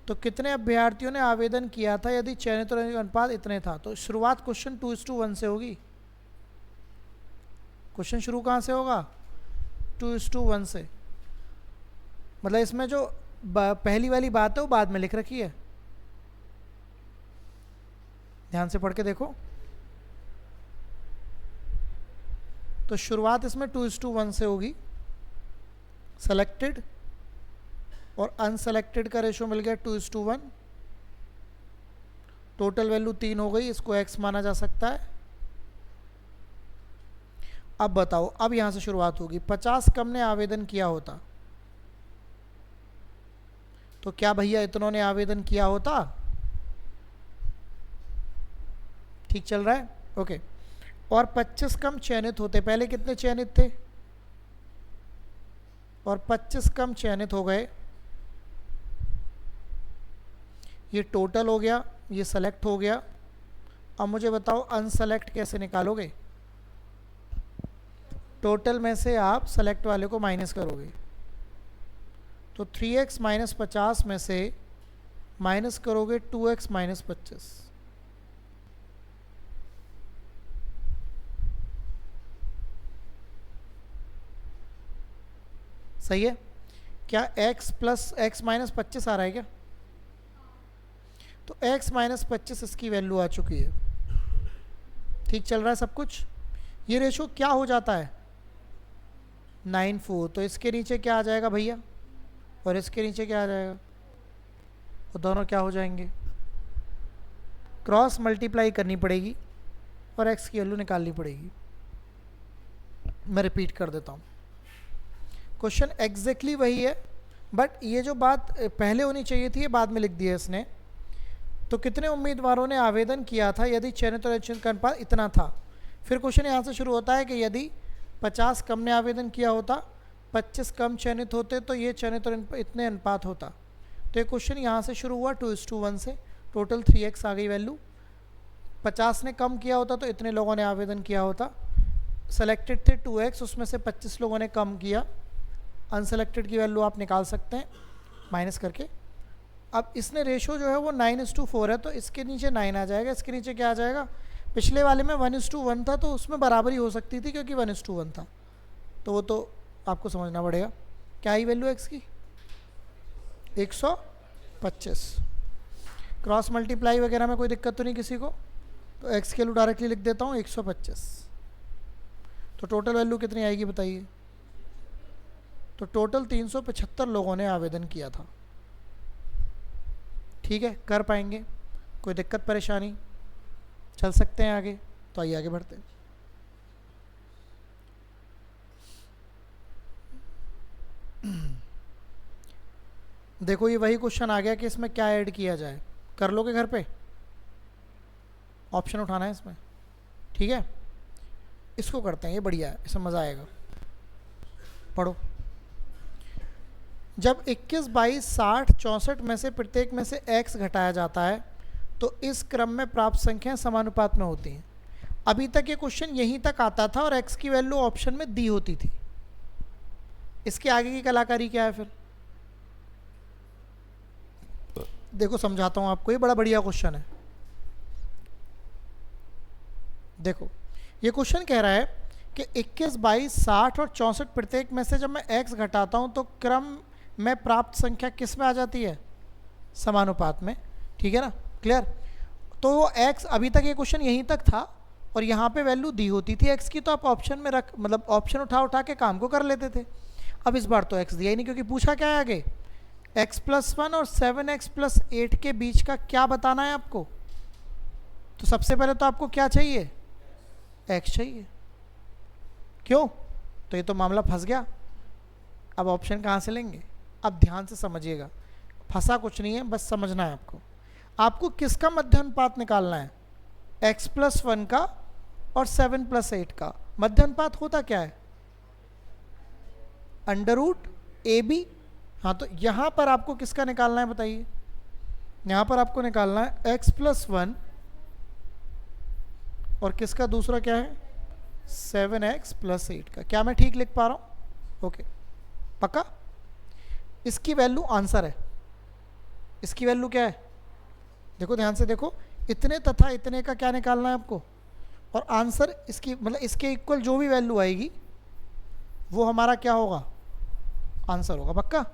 तो कितने अभ्यर्थियों ने आवेदन किया था यदि चयनित अनुपात इतने था। तो शुरुआत क्वेश्चन 2:1 से होगी। क्वेश्चन शुरू कहाँ से होगा, 2:1 से। मतलब इसमें जो पहली वाली बात है वो बाद में लिख रखी है, ध्यान से पढ़ के देखो। तो शुरुआत इसमें 2:1 से होगी। सेलेक्टेड और अनसेलेक्टेड का रेशो मिल गया 2:1। टोटल वैल्यू 3 हो गई, इसको x माना जा सकता है। अब बताओ, अब यहां से शुरुआत होगी। 50 कम ने आवेदन किया होता, तो क्या भैया इतनों ने आवेदन किया होता, ठीक चल रहा है, ओके। और 25 कम चयनित होते, पहले कितने चयनित थे, और 25 कम चयनित हो गए। ये टोटल हो गया, ये सेलेक्ट हो गया। अब मुझे बताओ अनसेलेक्ट कैसे निकालोगे। टोटल में से आप सेलेक्ट वाले को माइनस करोगे, तो 3x माइनस 50 में से माइनस करोगे 2x माइनस 25। सही है क्या, x प्लस x माइनस 25 आ रहा है क्या, तो x माइनस 25 इसकी वैल्यू आ चुकी है। ठीक चल रहा है सब कुछ। ये रेशो क्या हो जाता है, 9:4। तो इसके नीचे क्या आ जाएगा भैया, और इसके नीचे क्या आ जाएगा, वो दोनों क्या हो जाएंगे, क्रॉस मल्टीप्लाई करनी पड़ेगी और x की वैल्यू निकालनी पड़ेगी। मैं रिपीट कर देता हूँ, क्वेश्चन एग्जैक्टली वही है, बट ये जो बात पहले होनी चाहिए थी ये बाद में लिख दी है इसने। तो कितने उम्मीदवारों ने आवेदन किया था यदि चयनित और अचयनित का अनुपात इतना था। फिर क्वेश्चन यहाँ से शुरू होता है कि यदि 50 कम ने आवेदन किया होता, 25 कम चयनित होते तो ये चयनित और इतने अनुपात होता। तो ये क्वेश्चन यहाँ से शुरू हुआ 2:1 से। टोटल 3x आ गई वैल्यू। 50 ने कम किया होता तो इतने लोगों ने आवेदन किया होता। सेलेक्टेड थे 2x, उसमें से 25 लोगों ने कम किया। अनसेलेक्टेड की वैल्यू आप निकाल सकते हैं माइनस करके। अब इसने रेशो जो है वो 9:4 है, तो इसके नीचे 9 आ जाएगा, इसके नीचे क्या आ जाएगा। पिछले वाले में 1:1 था तो उसमें बराबरी हो सकती थी क्योंकि 1:1 था, तो वो तो आपको समझना पड़ेगा। क्या ही वैल्यू एक्स की, 125। क्रॉस मल्टीप्लाई वगैरह में कोई दिक्कत तो नहीं किसी को, तो एक्स की वैल्यू डायरेक्टली लिख देता हूँ 125। तो टोटल वैल्यू कितनी आएगी बताइए। तो टोटल 375 लोगों ने आवेदन किया था। ठीक है, कर पाएंगे, कोई दिक्कत परेशानी, चल सकते हैं आगे। तो आइए आगे बढ़ते हैं। देखो ये वही क्वेश्चन आ गया कि इसमें क्या ऐड किया जाए। कर लोगे घर पे, ऑप्शन उठाना है इसमें, ठीक है। इसको करते हैं, ये बढ़िया है, इसमें मज़ा आएगा। पढ़ो। जब 21, 22, 60, 64 में से प्रत्येक में से x घटाया जाता है तो इस क्रम में प्राप्त संख्याएं समानुपात में होती हैं। अभी तक ये क्वेश्चन यहीं तक आता था और x की वैल्यू ऑप्शन में दी होती थी। इसके आगे की कलाकारी क्या है फिर, देखो समझाता हूं आपको, ये बड़ा बढ़िया क्वेश्चन है। देखो ये क्वेश्चन कह रहा है कि 21, 22, 60 और 64 प्रत्येक में से जब मैं x घटाता हूँ तो क्रम में प्राप्त संख्या किस में आ जाती है? समानुपात में। ठीक है ना, क्लियर? तो वो x, अभी तक ये क्वेश्चन यहीं तक था और यहाँ पे वैल्यू दी होती थी x की, तो आप ऑप्शन में रख, मतलब ऑप्शन उठा उठा के काम को कर लेते थे। अब इस बार तो x दिया ही नहीं, क्योंकि पूछा क्या है आगे? x+1 और 7x+8 के बीच का क्या बताना है आपको? तो सबसे पहले तो आपको क्या चाहिए? x चाहिए। क्यों? तो ये तो मामला फंस गया। अब ऑप्शन कहाँ से लेंगे? अब ध्यान से समझिएगा, फंसा कुछ नहीं है, बस समझना है आपको। आपको किसका मध्य अनुपात निकालना है? x+1 का और 7+8 का। मध्य अनुपात होता क्या है? √AB। हाँ, तो यहाँ पर आपको किसका निकालना है बताइए? यहाँ पर आपको निकालना है x+1 और किसका दूसरा क्या है? 7x+8 का। क्या मैं ठीक लिख पा रहा हूँ? ओके, पक्का? इसकी वैल्यू आंसर है। इसकी वैल्यू क्या है? देखो ध्यान से देखो, इतने तथा इतने का क्या निकालना है आपको, और आंसर इसकी, मतलब इसके इक्वल जो भी वैल्यू आएगी वो हमारा क्या होगा? आंसर होगा। पक्का?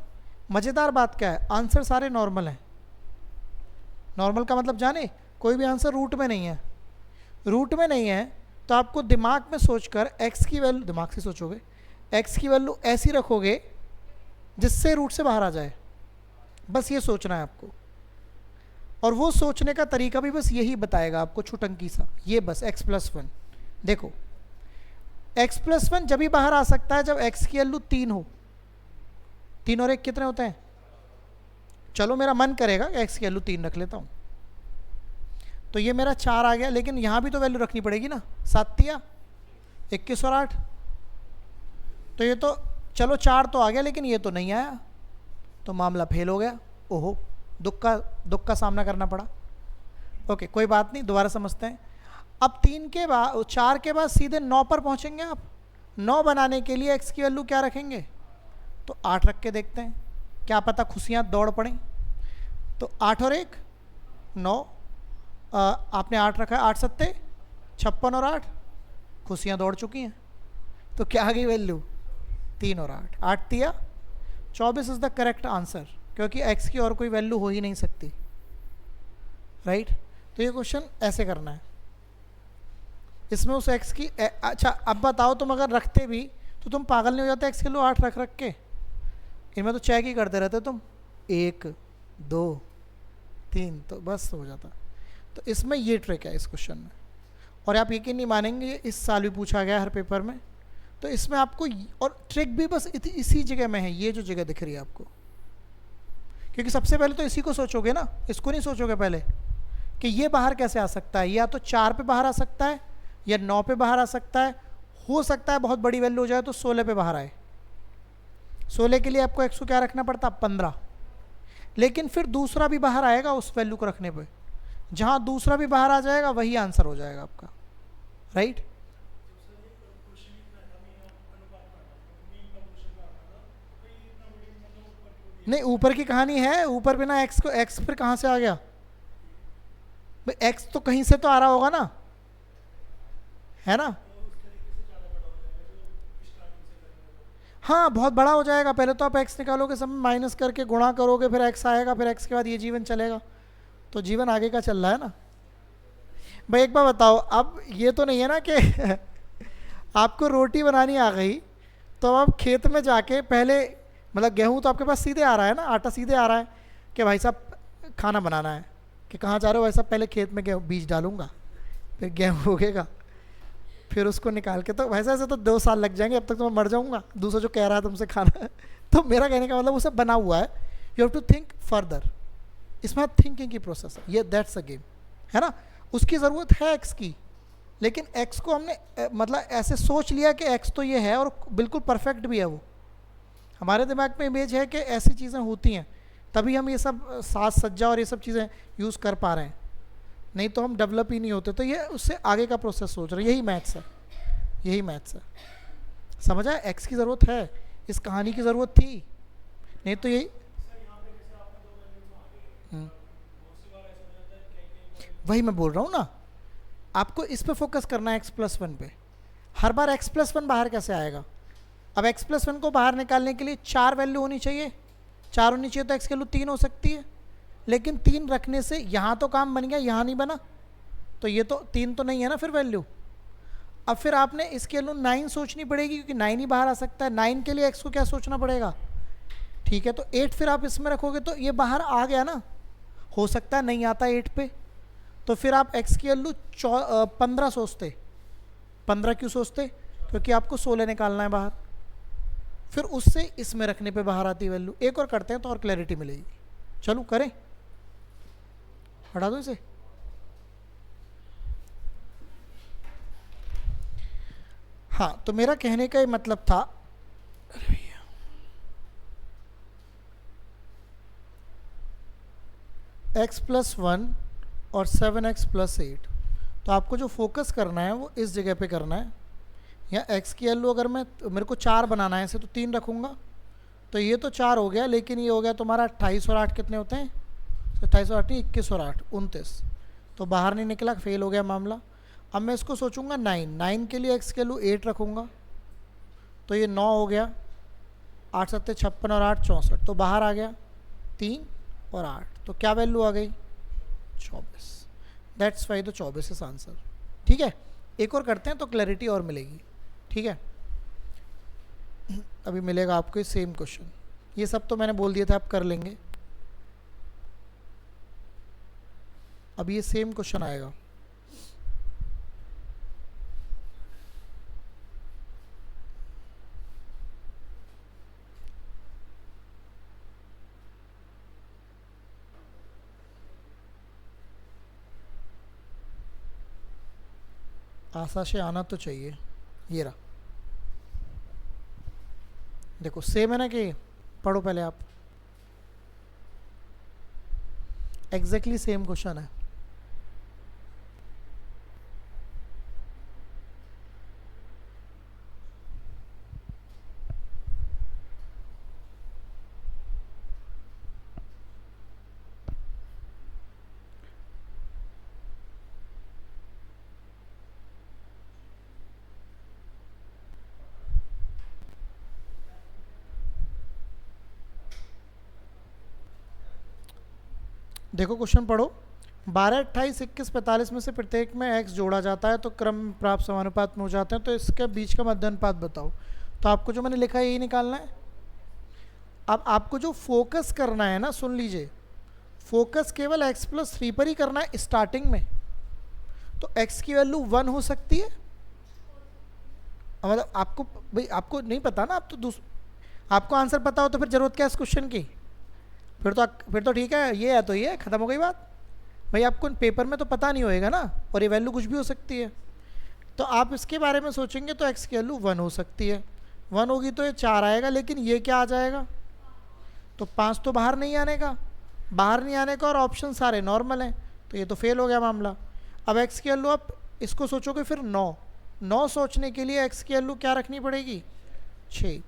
मज़ेदार बात क्या है, आंसर सारे नॉर्मल हैं। नॉर्मल का मतलब जाने, कोई भी आंसर रूट में नहीं है। रूट में नहीं है तो आपको दिमाग में सोचकर x की वैल्यू, दिमाग से सोचोगे, x की वैल्यू ऐसी रखोगे जिससे रूट से बाहर आ जाए। बस ये सोचना है आपको, और वो सोचने का तरीका भी बस यही बताएगा आपको, छुटंकी सा। ये बस x+1। देखो x+1 जब ही बाहर आ सकता है जब x की वैल्यू 3 हो। 3 और 1 कितने होते हैं? चलो मेरा मन करेगा x की वैल्यू 3 रख लेता हूँ, तो ये मेरा 4 आ गया, लेकिन यहाँ भी तो वैल्यू रखनी पड़ेगी ना। 7 या 21 और 8, तो ये तो चलो 4 तो आ गया, लेकिन ये तो नहीं आया, तो मामला फेल हो गया। ओहो, दुख का सामना करना पड़ा। ओके, कोई बात नहीं, दोबारा समझते हैं। अब 3 के बाद, 4 के बाद सीधे 9 पर पहुँचेंगे आप। 9 बनाने के लिए x की वैल्यू क्या रखेंगे? तो 8 रख के देखते हैं, क्या पता खुशियाँ दौड़ पड़ें। तो 8 और 1 9, आपने 8 रखा है, 8 सत्ते 56 और 8 खुशियाँ दौड़ चुकी हैं। तो क्या आ गई वैल्यू? 3 और 8, 8 तिया 24 इज़ द करेक्ट आंसर, क्योंकि x की और कोई वैल्यू हो ही नहीं सकती। राइट? तो ये क्वेश्चन ऐसे करना है। इसमें उस x की अच्छा, अब बताओ, तुम अगर रखते भी तो तुम पागल नहीं हो जाते? x की वैल्यू 8 रख रख के इनमें तो चेक ही करते रहते तुम, 1 2 3, तो बस हो जाता। तो इसमें ये ट्रिक है इस क्वेश्चन में, और आप यकीन नहीं मानेंगे, इस साल भी पूछा गया हर पेपर में। तो इसमें आपको, और ट्रिक भी बस इसी जगह में है, ये जो जगह दिख रही है आपको, क्योंकि सबसे पहले तो इसी को सोचोगे ना, इसको नहीं सोचोगे पहले कि ये बाहर कैसे आ सकता है। या तो 4 पे बाहर आ सकता है, या 9 पे बाहर आ सकता है, हो सकता है बहुत बड़ी वैल्यू हो जाए तो 16 पे बाहर आए। 16 के लिए आपको x को क्या रखना पड़ता? 15। लेकिन फिर दूसरा भी बाहर आएगा उस वैल्यू को रखने पे, जहाँ दूसरा भी बाहर आ जाएगा वही आंसर हो जाएगा आपका। राइट? नहीं, ऊपर की कहानी है, ऊपर बिना x को, x फिर कहाँ से आ गया भाई? x तो कहीं से तो आ रहा होगा ना, है ना? हाँ, बहुत बड़ा हो जाएगा। पहले तो आप x निकालोगे, सब माइनस करके गुणा करोगे, फिर x आएगा, फिर x के बाद ये जीवन चलेगा, तो जीवन आगे का चल रहा है ना भाई। एक बार बताओ, अब ये तो नहीं है ना कि आपको रोटी बनानी आ गई तो अब खेत में जाके पहले, मतलब गेहूं तो आपके पास सीधे आ रहा है ना, आटा सीधे आ रहा है कि भाई साहब खाना बनाना है, कि कहाँ जा रहे हो भाई साहब? पहले खेत में गेहूँ बीज डालूंगा, फिर गेहूँ उगेगा, फिर उसको निकाल के, तो वैसे ऐसे तो 2 साल लग जाएंगे, अब तक तो मैं मर जाऊंगा। दूसरा जो कह रहा है तुमसे खाना तो मेरा कहने का मतलब वो सब बना हुआ है, you have to think further. इसमें थिंकिंग की प्रोसेस है ये, दैट्स अ गेम, है ना? उसकी ज़रूरत है x की, लेकिन x को हमने मतलब ऐसे सोच लिया कि x तो ये है और बिल्कुल परफेक्ट भी है। वो हमारे दिमाग में इमेज है कि ऐसी चीज़ें होती हैं, तभी हम ये सब साज सज्जा और ये सब चीज़ें यूज़ कर पा रहे हैं, नहीं तो हम डेवलप ही नहीं होते। तो ये उससे आगे का प्रोसेस सोच रहे, यही मैथ्स है, यही मैथ्स है। समझ आया? एक्स की ज़रूरत है, इस कहानी की ज़रूरत थी, नहीं तो यही वही मैं बोल रहा हूँ ना, आपको इस पे फोकस करना है x+1 पे। हर बार x+1 बाहर कैसे आएगा? अब x+1 को बाहर निकालने के लिए 4 वैल्यू होनी चाहिए, 4 होनी चाहिए, तो x की वैल्यू 3 हो सकती है, लेकिन 3 रखने से यहाँ तो काम बन गया, यहाँ नहीं बना, तो ये तो 3 तो नहीं है ना फिर वैल्यू। अब फिर आपने इसके वैल्यू 9 सोचनी पड़ेगी, क्योंकि 9 ही बाहर आ सकता है। 9 के लिए x को क्या सोचना पड़ेगा? ठीक है, तो 8 फिर आप इसमें रखोगे तो ये बाहर आ गया ना, हो सकता है नहीं आता 8 पे, तो फिर आप x की वैल्यू 15 सोचते। 15 क्यों सोचते? क्योंकि आपको 16 निकालना है बाहर, फिर उससे इसमें रखने पे बाहर आती वैल्यू। एक और करते हैं तो और क्लैरिटी मिलेगी। चलो करें, हटा दो इसे। हाँ, तो मेरा कहने का ये मतलब था, x+1 और 7x+8, तो आपको जो फोकस करना है वो इस जगह पे करना है। या x की वैल्यू अगर मेरे को 4 बनाना है ऐसे, तो 3 रखूँगा, तो ये तो 4 हो गया, लेकिन ये हो गया तुम्हारा 28 और 8 कितने होते हैं? 28 और 8 नहीं, 21 और 8 29, तो बाहर नहीं निकला, फेल हो गया मामला। अब मैं इसको सोचूंगा 9 के लिए x की वैल्यू 8 रखूँगा, तो ये 9 हो गया, 8 7 56 और 8 64, तो बाहर आ गया 3 और 8, तो क्या वैल्यू आ गई? 24। दैट्स वाई तो 24 इस आंसर। ठीक है, एक और करते हैं तो क्लैरिटी और मिलेगी। ठीक है, अभी मिलेगा आपको सेम क्वेश्चन, ये सब तो मैंने बोल दिया था आप कर लेंगे। अब ये सेम क्वेश्चन आएगा, आशा से आना तो चाहिए। ये रहा, देखो सेम है ना कि? पढ़ो पहले आप, एग्जैक्टली सेम क्वेश्चन है। देखो क्वेश्चन पढ़ो, 12 28 21 45 में से प्रत्येक में x जोड़ा जाता है तो क्रम प्राप्त समानुपात में हो जाते हैं, तो इसके बीच का मध्य अनुपात बताओ। तो आपको जो मैंने लिखा है यही निकालना है। अब आपको जो फोकस करना है ना, सुन लीजिए, फोकस केवल x+3 पर ही करना है स्टार्टिंग में, तो x की वैल्यू 1 हो सकती है। मतलब आपको भाई, आपको नहीं पता ना, आप तो आपको आंसर पता हो तो फिर जरूरत क्या है इस क्वेश्चन की? फिर तो ठीक है, ये है तो ये खत्म हो गई बात। भाई आपको पेपर में तो पता नहीं होएगा ना, और ये वैल्यू कुछ भी हो सकती है, तो आप इसके बारे में सोचेंगे तो x की वैल्यू 1 हो सकती है। 1 होगी तो ये 4 आएगा, लेकिन ये क्या आ जाएगा? तो 5 तो बाहर नहीं आने का, बाहर नहीं आने का, और ऑप्शन सारे नॉर्मल हैं, तो ये तो फेल हो गया मामला। अब x की वैल्यू आप इसको सोचोगे फिर 9 सोचने के लिए x की वैल्यू क्या रखनी पड़ेगी? 6,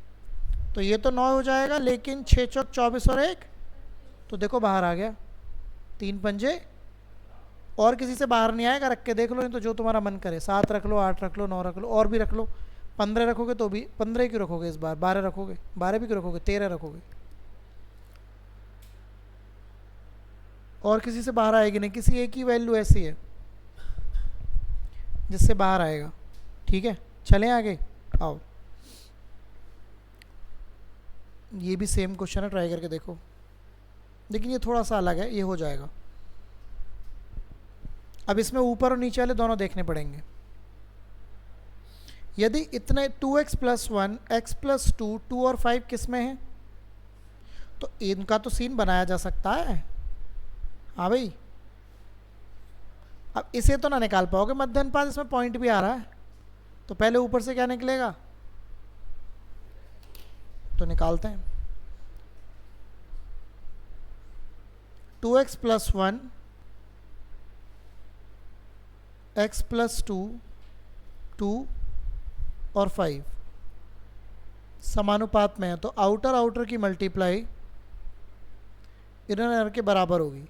तो ये तो 9 हो जाएगा, लेकिन 6 चौक 24 और 1, तो देखो बाहर आ गया 3 पंजे, और किसी से बाहर नहीं आएगा, रख के देख लो, नहीं तो जो तुम्हारा मन करे, 7 रख लो, 8 रख लो, 9 रख लो, और भी रख लो। 15 रखोगे तो भी 15 क्यों रखोगे इस बार? 12 रखोगे, 12 भी क्यों रखोगे? 13 रखोगे, और किसी से बाहर आएगी नहीं, किसी एक ही वैल्यू ऐसी है जिससे बाहर आएगा। ठीक है, चलें आगे, आओ। ये भी सेम क्वेश्चन है, ट्राई करके देखो, लेकिन ये थोड़ा सा अलग है, ये हो जाएगा। अब इसमें ऊपर और नीचे वाले दोनों देखने पड़ेंगे। यदि इतने 2x+1 x+2 2 और 5 किस में है, तो इनका तो सीन बनाया जा सकता है। हाँ भाई, अब इसे तो ना निकाल पाओगे मध्य अनुपात, इसमें पॉइंट भी आ रहा है, तो पहले ऊपर से क्या निकलेगा, तो निकालते हैं। 2x+1 x+2 2 और 5 समानुपात में है, तो आउटर आउटर की मल्टीप्लाई इनर इनर के बराबर होगी।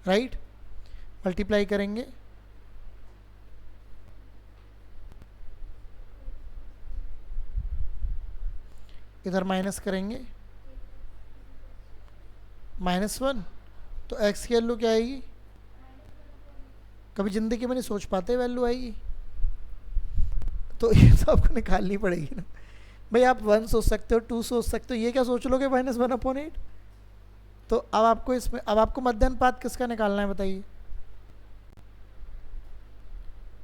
राइट, मल्टीप्लाई करेंगे, इधर माइनस करेंगे, -1, तो x की वैल्यू क्या आएगी? कभी ज़िंदगी में नहीं सोच पाते वैल्यू आएगी, तो ये तो आपको निकालनी पड़ेगी ना भाई। आप 1 सोच सकते हो, 2 सोच सकते हो, ये क्या सोच लोगे -1/8? तो अब आपको इसमें, अब आपको मध्य अनुपात किसका निकालना है बताइए?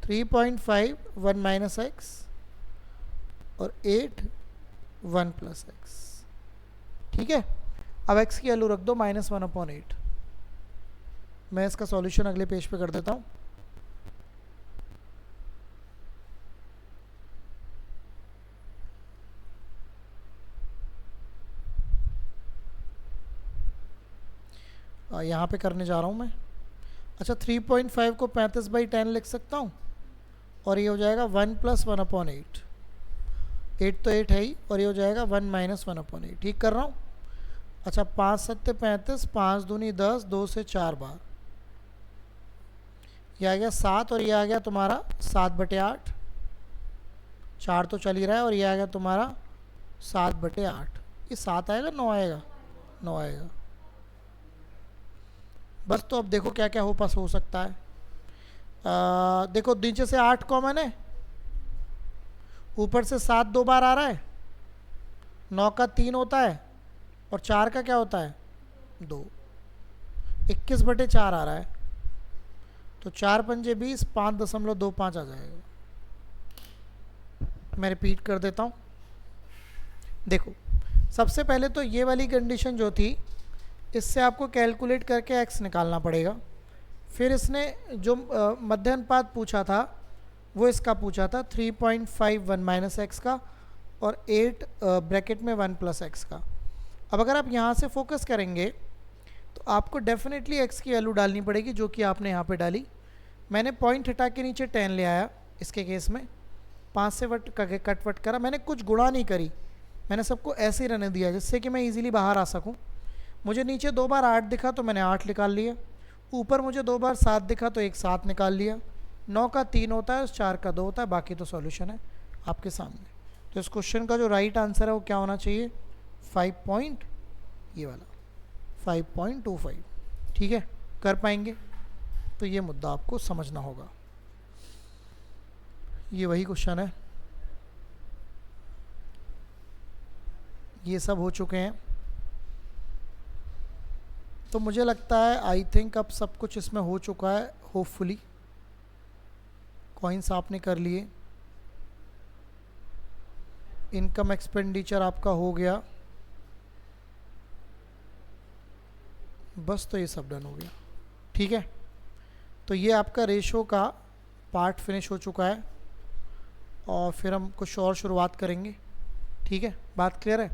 3.5 1 माइनस एक्स और 8 1 प्लस एक्स। ठीक है, अब x की वैल्यू रख दो -1/8। मैं इसका सॉल्यूशन अगले पेज पे कर देता हूँ। यहाँ पे करने जा रहा हूँ मैं। अच्छा, 3.5 को 35/10 लिख सकता हूँ और ये हो जाएगा 1 + 1/8। 8 तो 8 है ही, और ये हो जाएगा 1 - 1/8। ठीक कर रहा हूँ। अच्छा, 5 × 7 = 35, 5 दूनी 10, 2 से 4 बार, ये आ गया 7, और ये आ गया तुम्हारा 7/8। 4 तो चल ही रहा है, और ये आ गया तुम्हारा 7/8। ये 7 आएगा 9 आएगा? 9 आएगा। बस, तो अब देखो क्या क्या हो सकता है। देखो, नीचे से 8 कॉमन है, ऊपर से 7 2 बार आ रहा है, 9 का 3 होता है, और 4 का क्या होता है? 2। 21/4 आ रहा है, तो 4 पंजे 20, 5.25 आ जाएगा। मैं रिपीट कर देता हूँ। देखो, सबसे पहले तो ये वाली कंडीशन जो थी, इससे आपको कैलकुलेट करके x निकालना पड़ेगा। फिर इसने जो मध्य अनुपात पूछा था, वो इसका पूछा था 3.5 1 माइनस एक्स का, और 8 ब्रैकेट में 1 + x का। अब अगर आप यहाँ से फोकस करेंगे तो आपको डेफिनेटली x की वैल्यू डालनी पड़ेगी, जो कि आपने यहाँ पे डाली। मैंने पॉइंट हटा के नीचे 10 ले आया इसके केस में, 5 से कट वट करा, मैंने कुछ गुणा नहीं करी, मैंने सबको ऐसे ही रहने दिया जिससे कि मैं ईजिली बाहर आ सकूँ। मुझे नीचे 2 बार 8 दिखा तो मैंने 8 निकाल लिया, ऊपर मुझे 2 बार 7 दिखा तो एक 7 निकाल लिया। 9 का 3 होता है, 4 का 2 होता है, बाकी तो सॉल्यूशन है आपके सामने। तो इस क्वेश्चन का जो राइट आंसर है वो क्या होना चाहिए? 5 ये वाला 5.25। ठीक है, कर पाएंगे? तो ये मुद्दा आपको समझना होगा। ये वही क्वेश्चन है, ये सब हो चुके हैं। तो मुझे लगता है, आई थिंक अब सब कुछ इसमें हो चुका है, होपफुली। कॉइन्स आपने कर लिए, इनकम एक्सपेंडिचर आपका हो गया, बस तो ये सब डन हो गया। ठीक है, तो ये आपका रेशो का पार्ट फिनिश हो चुका है, और फिर हम कुछ और शुरुआत करेंगे। ठीक है, बात क्लियर है?